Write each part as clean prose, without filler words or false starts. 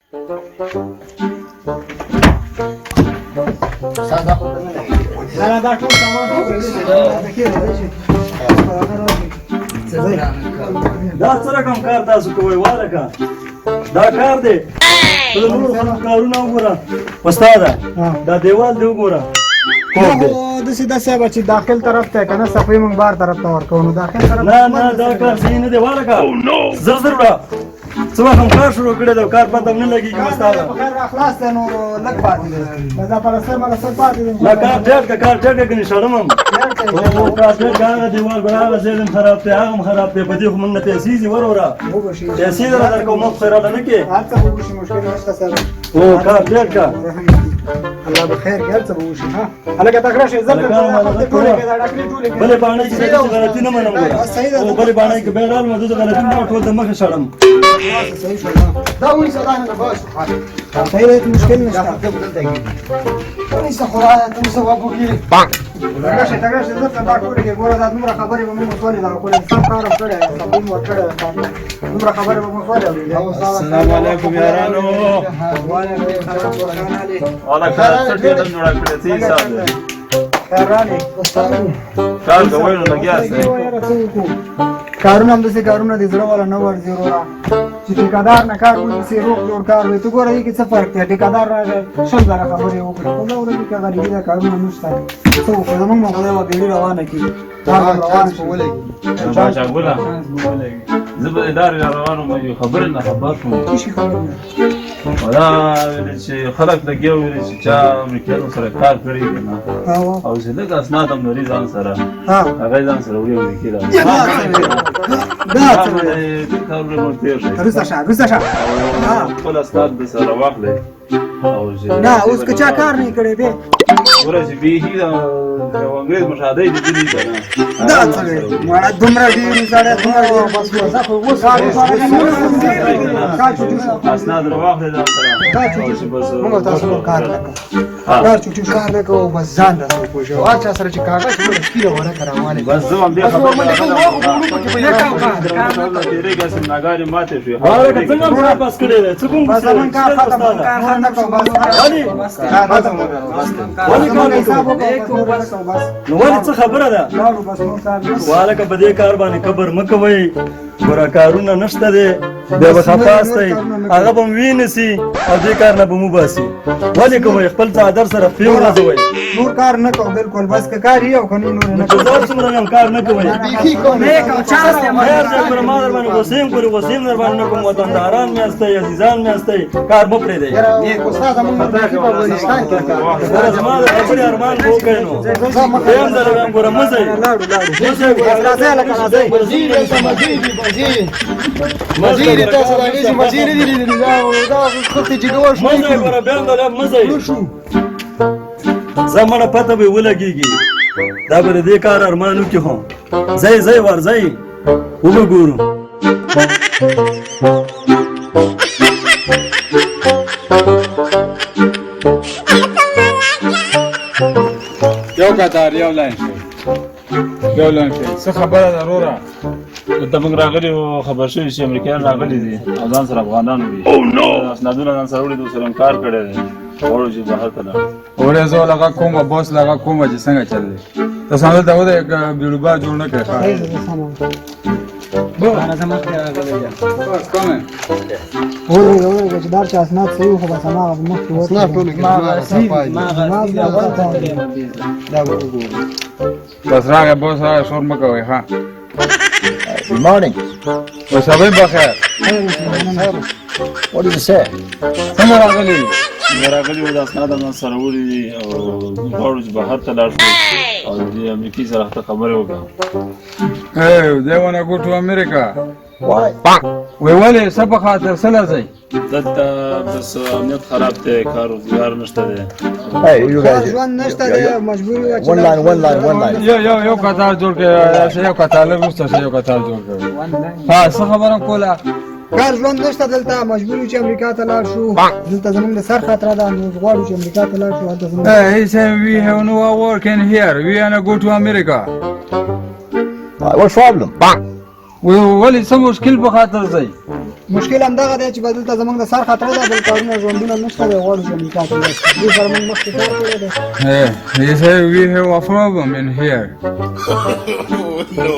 دا څه رقم کار تاسو کوئ وارکه دا کار دی ته د نورو خلکو کارونه وګوره استاده دا دیوال دی وګوره داسې داسې به چې داخل طرف ته که نه صفحې موږ بار طرف ته ورکوو نو داخل طرف نه نه دا کار صحیح نه دی وارکه زر زر وړه څه وخت هم کار شروع کړی دی کار پته هم نه لګېږي استاده بخیر را خلاص دی نو لږ پاتې دی دا پلستر ملستر پاتې دی دا کار ډېر که کار ډېر که کنې شړم هم کار ډېر که هغه دیوال به هغه ځای هم خراب دی هغه هم خراب دی په دې خو موږ نه پیسې ځي وروره پیسې دله درکوم مفت خیراله نه کې هر څه به وشي مشکل نشته سر او کار ډېر که الله به خیر کړي هر څه به وشي ها هلکه تک راشئ زر بلې باڼۍ کې داسې غلطي نه منم ګوره او بلې باڼۍ کې بیا ډالم زه د غلطي نه ټول د مخې شړم صحیح شو دا ونیسه دا نه بس صحیح دی مشکل نشته ونیسه خدایه ته ونیسه وګورې تک راشئ زر ته دا ټولې کې ګوره دا دومره خبرې به موږ مسولې دغه کولې سم کار هم کړی صابون ور کړی دومره خبرې به مسولې السلام علیکم یارانو وعلیکم السلام والا کار څه ډېر جوړه کړې څه حساب دی خیرانې کار کوئ نو لګیا سئ کارونه همداسې کارونه د زړه والا نه ورځي وروره چې ټیکادار نه کار ونیسي روغ جوړ کار وي ته ګوره دې کې څه فرق دی ټیکادار راغی 100 زره خبرې وکړي خو دا ورځې که غریبي ده کارونه نشته څه وکړو زموږ به خدای به بیړۍ روانه کړي باشا ګله زه به ادارې را روان وم یو خبرې نه خبر شوم دا ویلې چې خلک لګیا ویلې چې چا امریکایانو سره کار کړی که نه او چې لږ اسناد هم لري ځان سره هغه یې ځان سره وړي امریکې کارونه نور تېر شئ وروسته شه خپل اسناد د سره واخلئ نه اوس که چا کار نه کړی دی ګوره چې بیخي د یو انګریز مشاهده یې لیدلي که نه دا څه دی دومره ډېرې سړی دومره بس وځه خو اوس اسناد راواخلئ ځان سره موږ تاسو کار نه کوو کار چوټي کار نه کوو بس ځان راسره پوه شو هر چا سره چې کاغذ وي سپیره ورکه راوالې بس زه هم دې تېرېږه سمناګانې ماتې شوې هغه څنګه هم واپس کړی دی څه کوم بس زمون کار ختم کار نه کوو بس ولې کار نه کوو نو ولې څه خبره ده والکه په دې کار باندې کبر مه کوئ ګوره کارونه نشته دی بیا به خفه استئ هغه به م وینسي او دې کار نه به مو باسي ولې کوئ خپل څادر سره پرې وغځوئ نور کار نه کوو بالکل بس که کار یې او که نور نه کوو زه څومره یم کار نه کوئ خیر دی ګوره ما در باندې غوسې هم کړې غوسې هم در باندې نه کوم وطنداران مې هستئ عزیزان مې هستئ کار مه پرېږدئ ګوره زما د خبرې ارمان به وکړئ نو دویم ځل وایم ګوره مه ځئ مزیری تاسو راغلی چې مزیری دي لیدلي دا خطې چې ګوښ مه ځئ ګوره بیا هم د لم مه ځئ زه مړه پته به یې ولګېږي دا به د دې کار ارمان وکړي خو ځئ ځئ ورځئ وبه ګورو یو قطار یو لاین شي څه خبره ده وروره ته موږ راغلي وو خبر شوي چې امریکایان راغلي دي او ځان سره افغانان دي اسنادونه ځان سره وړي دي ورسره کار کړی دی غواړو چې بهر ته لاړ اورې زه لغه کومه بوس لغه کومه چې څنګه چل دی تاسو دلته ودرېږئ بیړوبا جوړ نه کړئ ورغه چې دار چې اسناد صحیح خو بس هماغه مخکې اسناد ټول بس راغی بوس راغی شور مه کوئ ښه Good morning. وسبۍ بخیر What did you say? څنګه راغلي موږ راغلي وو د اسناد هم ځان سره وړي دي او غواړو چې بهر ته لاړ شو او د امریکې سره هلته خبرې وکړو Hey, they wanna go to America. Why? وی ولې څه په خاطر څه له ځئ دلته بس امنیت خراب دی کار روزګار نشته دی Hey, you guys. ژوند نشته دی مجبوري وه چې One line. یو قطار جوړ کړئ یو قطار لږ وروسته یو قطار جوړ کړئ ها څه خبره کوله کار ژوند نشته دلته مجبوري چې امریکا ته لاړ شو دلته زموږ د سر خطره ده نو غواړو چې امریکا ته لاړ شو هلته زموږ He said we have no work in here. We wanna go to America. What problem? ولې څه مشکل په خاطر ځئ مشکل همدغه دی چې بدلته زمونږ د سر خطره ده بل کارونه ژوندونه نشته دی غواړو چې نکاح کې لاس کړو. دې سره مونږ مخکې کار کړی دی. Hey, he said we have a problem in here.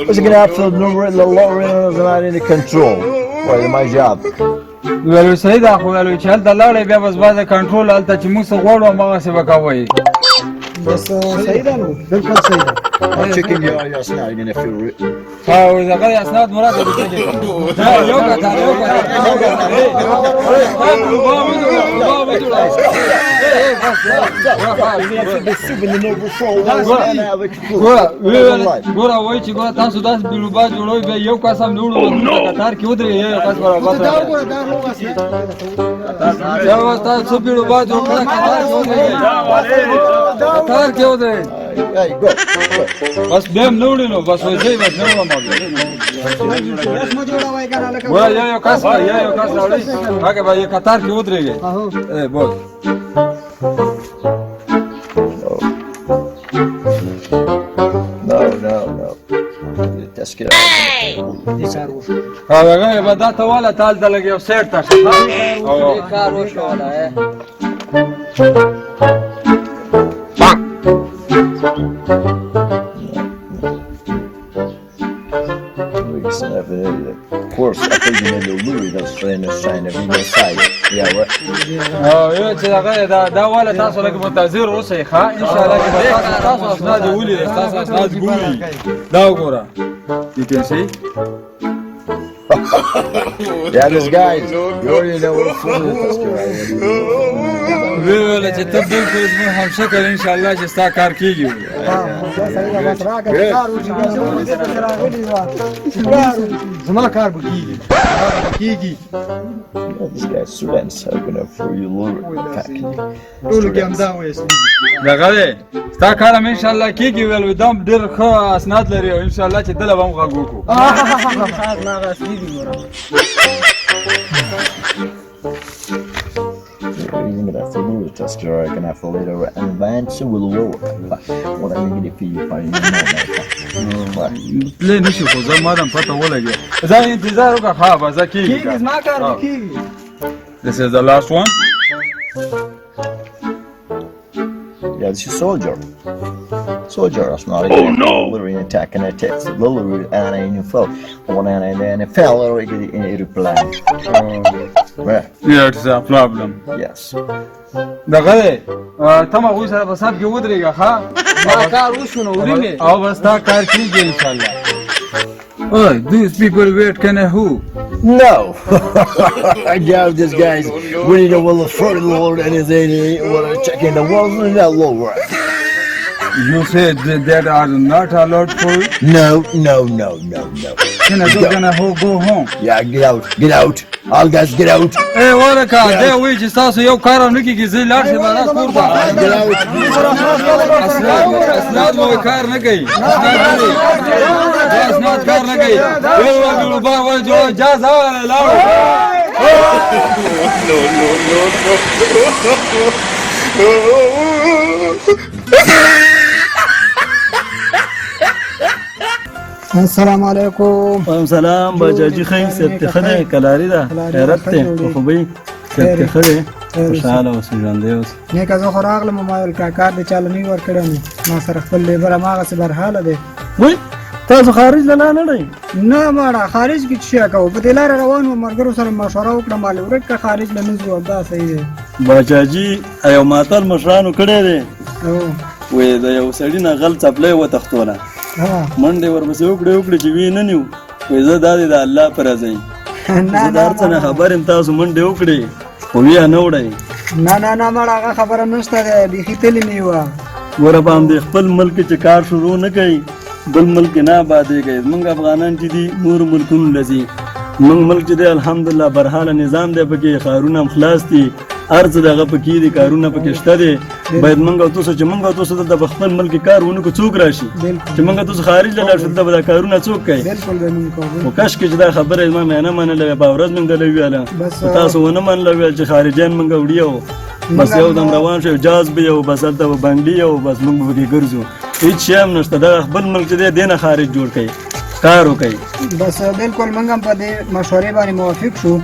What's going to happen? The law is not in control. Well, my job. ویلو صحیح ده خو ویلو چې هلته لاړې بیا بس بعد کنټرول هلته چې موږ څه غواړو هماغسې به کوئ. بس صحیح ده نو بالکل صحیح ده. I'm checking your snag and if you're او دغه د اسناد مراد د دې یو کتار ګوره وای چې ګوره تاسو داس بیلوبا جوړوي به یو کس هم نوړو کتار کې ودرې یو کس برابر دا وګوره دا لوګه سي. یو تاسو بیلوبا جوړ کړه کتار کې ودرې hey, go. بس بهم نوړي نو بس وځي بس نو ما بس مو جوړوي کنه لکه ګوره یو کس راوړي هغه به یو کتار کې ودرېږي اهو اے بول No. Let's get out. دې کار وشو. هغه به دا ته والا تال ته لګي او سیټ ته او کار وشو ولا Of course, I think you know Louis that's trying to sign a video side. Yeah, what? او یو چې هغه دا والا تاسو لکه منتظر اوسئ ښه ان شاء الله چې تاسو اسناد ولې تاسو اسناد ګوري دا وګوره you can see Yeah, this guys. You already know what phone it is. ویل چې ته بالکل زموږ هم شکر ان شاء الله چې ستا کار کیږي صحیح ده بس راکړه کار وشي چې موږ دې ته راغلي وو زما کار به کیږي. This guy's students are gonna throw you lower packing. ټول کې همدا وایي. دغه دی ستا کار هم ان شاء الله کیږي ویل دام ډېر ښه اسناد لري او ان شاء الله چې دله به هم غږ وکړو You're gonna have to lower the test. You're gonna have to later advance will lower. What I need if you find پلی نشي خو زه ما دم پته ولګي زه انتظار وکړه ښه به زه کیږي زما کار به کیږي. This is the last one Yeah, this is soldier. Soldier, that's not a game. Literally attacking a text. Literally, and in your phone. One and then a fell or in a reply. Yeah, it's a problem Yes. دغه دی ته ما غوی سره په سب کې ودرېږه ښه ما کار وشو نو ورینې او بس تا کار کیږي ان شاء الله Oh, these people wait can I who No. I doubt this guy's winning the will of front Lord and his checking the walls and that lower. You said that are not allowed for you? No. Can I go home? Yeah, get out. All guys get out. Hey, ورکه دی وایي چې ستاسو یو کار هم نه کېږي زه لاړ شم راز کور ته Get out. اسناد مو کار نه کوي اسناد کار نه کوي یو وګړو با وایي جو اجازه لاړو السلام علیکم. سلام باجاجي خیر سپت خدای کلاری ده خیرت ته خو به سپت خدای خوشاله اوسې ژوندی اوسې. نیکه زه خو راغلم ما ویل کار دې چاله نه ورکړی نو ما سره خپل لیبر هماغسې برحاله دی. وای تاسو خارج له نه دی نه ماړه خارج کې څه کوو په دې لاره روان وم ملګرو سره مشوره وکړه مالې ورک که خارج له نه ځو دا صحیح دی. باجاجي یو ماتل مشرانو کړی دی او وې د یو سړي نه غل څپلی وتښتوله منډې ورپسې وکړې چې وی نه نیو وې زه دا دی د الله په رضی زه د هر څه نه خبر یم تاسو منډې وکړې خو ویه نه وړئ نه ماړه هغه خبره نشته دی بیخي تلې مې وه ګوره په همدې خپل ملک چې کار شروع نه کوي بل ملک نه آبادېږي زمونږ افغانان چې دي نورو ملکونو له ځي زمونږ ملک چې دی الحمدلله برحاله نظام دی پکې ښارونه هم خلاص دي هر څه دغه پکې دي کارونه پکې شته دي باید موږ او تاسو چې موږ او تاسو دلته په خپل ملک کې کار ونه کړو څوک راشي چې موږ او تاسو خارج له لاړ شو دلته به دا کارونه څوک کوي بالکل به موږ کوو خو کاشکې چې دا خبره زما مې نه منله په ورځ موږ دله ویله تاسو ونه منله ویل چې خارجیان موږ وړي وو بس یو دم روان شو جاز به یو بس هلته به بنګلي یو بس موږ به پکې ګرځو هېڅ شی هم نشته دغه خپل ملک چې دی دې نه خارج جوړ کوي کار وکړي. بس بالکل موږ هم په دې مشورې باندې موافق شو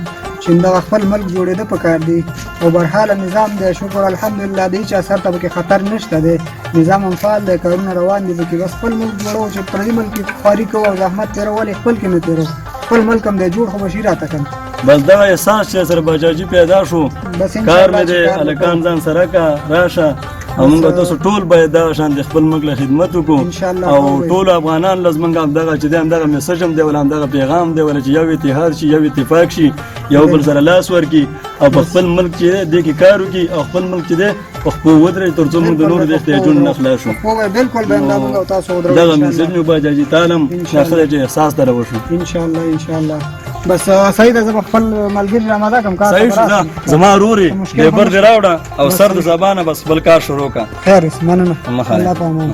چې دا خپل ملک جوړېده پکار دی او برحاله نظام دی. شکر الحمدلله دی چې اثر ته پکې خطر نشته دی، نظام هم فعال دی، کارونه روان دي پکې. بس خپل ملک جوړو چې پردي ملک کې خواري کوو او زحمت تېرو، ولې خپل کې نه تېرو؟ خپل ملک هم دی جوړ، خو به شي راته که نه. بس دغه احساس چې سره بجاجي پیدا شو، بس کار مې دی هلکان ځان سره که راشه او موږ تاسو ټول باید دغه شان د خپل ملک له خدمت وکړو او ټول افغانان لز موږ همدغه چې دی همدغه میسج هم دی ولا همدغه پیغام دی ولا چې یو اتحاد شي، یو اتفاق شي، یو بل سره لاس ورکړي او په خپل ملک چې دی کې کار وکړي او خپل ملک چې دی په خپل ودرې تر څو موږ د نورو د احتیاجونو نه خلاص شو. بالکل به همدا موږ او تاسو ودرو دغه میسج مې باید حاجي تعلم داخله چې احساس دره وشو انشاءالله انشاءالله. بس صحیح ده، زه به خپل ملګري رامده کړم کار صحیح شو. زما ورورې لیبر دې راوړه او سر د زبانه بس بل کار شروع کړه. خیر مننه. الله په امان.